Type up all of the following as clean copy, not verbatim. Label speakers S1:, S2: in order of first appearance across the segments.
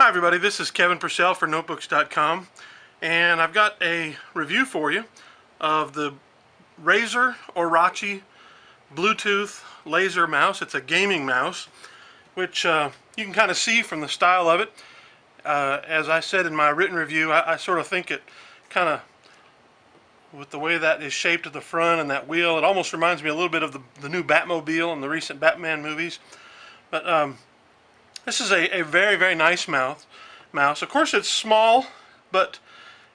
S1: Hi everybody, this is Kevin Purcell for Notebooks.com, and I've got a review for you of the Razer Orachi Bluetooth laser mouse. It's a gaming mouse, which you can kind of see from the style of it. As I said in my written review, I sort of think it kind of, with the way that is shaped at the front and that wheel, it almost reminds me a little bit of the new Batmobile in the recent Batman movies. But this is a very, very nice mouse. Of course, it's small, but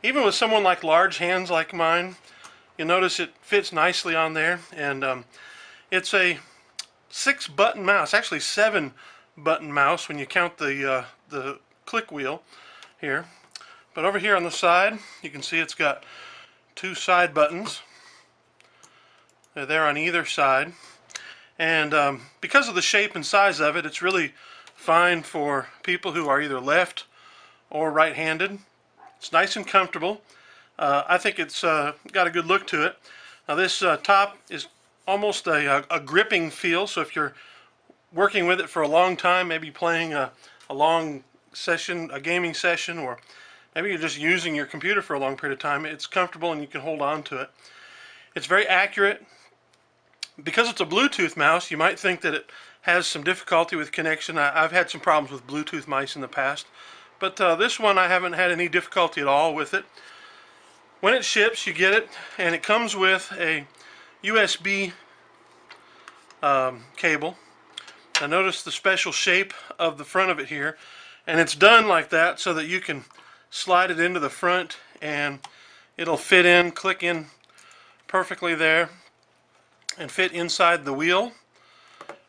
S1: even with someone like large hands like mine, you'll notice it fits nicely on there. And it's a 6-button mouse, actually 7-button mouse when you count the click wheel here. But over here on the side, you can see it's got 2 side buttons. They're there on either side. And because of the shape and size of it, it's really fine for people who are either left or right-handed. It's nice and comfortable. I think it's got a good look to it. Now this top is almost a gripping feel, so if you're working with it for a long time, maybe playing a long session, a gaming session, or maybe you're just using your computer for a long period of time, it's comfortable and you can hold on to it. It's very accurate. Because it's a Bluetooth mouse, you might think that it has some difficulty with connection. I've had some problems with Bluetooth mice in the past, but this one I haven't had any difficulty at all with it. When it ships, you get it, and it comes with a USB cable. Now notice the special shape of the front of it here, and it's done like that so that you can slide it into the front and it'll fit in, click in perfectly there, and fit inside the wheel.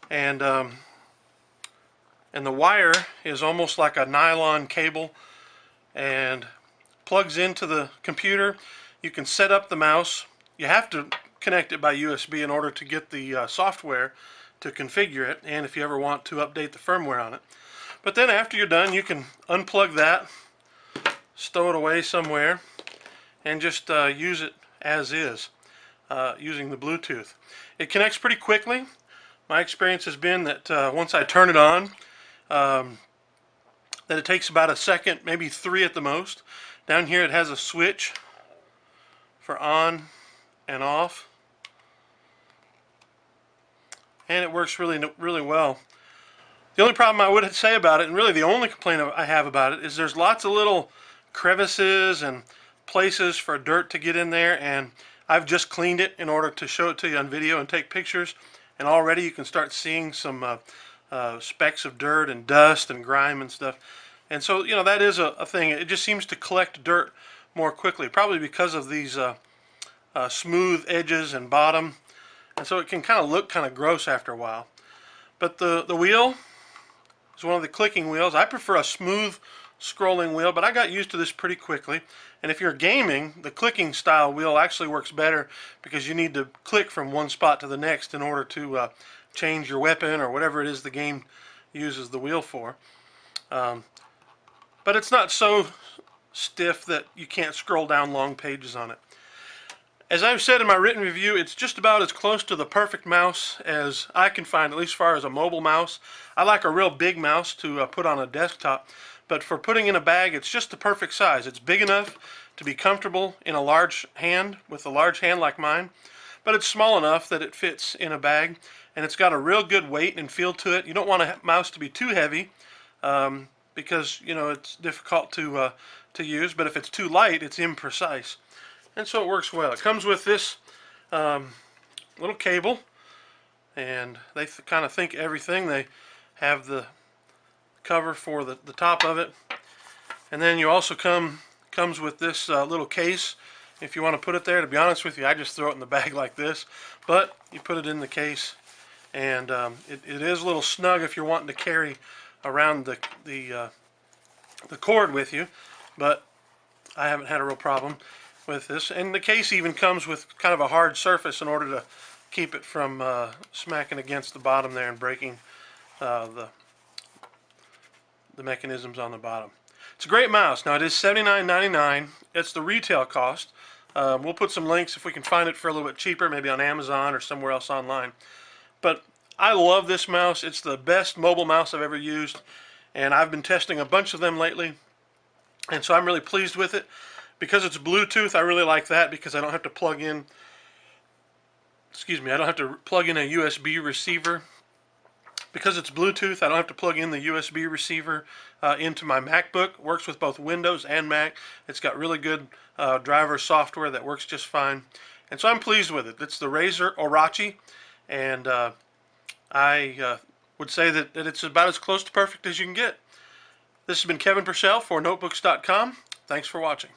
S1: And the wire is almost like a nylon cable and plugs into the computer. You can set up the mouse. You have to connect it by USB in order to get the software to configure it, and if you ever want to update the firmware on it. But then after you're done, you can unplug that, stow it away somewhere, and just use it as is, using the Bluetooth. It connects pretty quickly. My experience has been that once I turn it on, that it takes about a second, maybe 3 at the most. Down here it has a switch for on and off, and it works really, really well. The only problem I would say about it, and really the only complaint I have about it, is there's lots of little crevices and places for dirt to get in there, and I've just cleaned it in order to show it to you on video and take pictures, and already you can start seeing some specks of dirt and dust and grime and stuff. And so, you know, that is a thing. It just seems to collect dirt more quickly, probably because of these smooth edges and bottom, and so it can kind of look kind of gross after a while. But the wheel is one of the clicking wheels. I prefer a smooth scrolling wheel, but I got used to this pretty quickly. And if you're gaming, the clicking style wheel actually works better because you need to click from one spot to the next in order to change your weapon or whatever it is the game uses the wheel for. But it's not so stiff that you can't scroll down long pages on it. As I've said in my written review, it's just about as close to the perfect mouse as I can find, at least as far as a mobile mouse. I like a real big mouse to put on a desktop, but for putting in a bag, it's just the perfect size. It's big enough to be comfortable in a large hand, with a large hand like mine, but it's small enough that it fits in a bag, and it's got a real good weight and feel to it. You don't want a mouse to be too heavy because, you know, it's difficult to use, but if it's too light, it's imprecise. And so it works well. It comes with this little cable, and they kind of think everything. They have the cover for the top of it, and then you also comes with this little case if you want to put it there. To be honest with you, I just throw it in the bag like this, but you put it in the case, and it is a little snug if you're wanting to carry around the cord with you, but I haven't had a real problem with this. And the case even comes with kind of a hard surface in order to keep it from smacking against the bottom there and breaking the mechanisms on the bottom. It's a great mouse. Now it is $79.99. It's the retail cost. We'll put some links if we can find it for a little bit cheaper, maybe on Amazon or somewhere else online. But I love this mouse. It's the best mobile mouse I've ever used, and I've been testing a bunch of them lately, and so I'm really pleased with it. Because it's Bluetooth, I really like that because I don't have to plug in, I don't have to plug in a USB receiver. Because it's Bluetooth, I don't have to plug in the USB receiver into my MacBook. Works with both Windows and Mac. It's got really good driver software that works just fine. And so I'm pleased with it. It's the Razer Orachi, and I would say that it's about as close to perfect as you can get. This has been Kevin Purcell for Notebooks.com. Thanks for watching.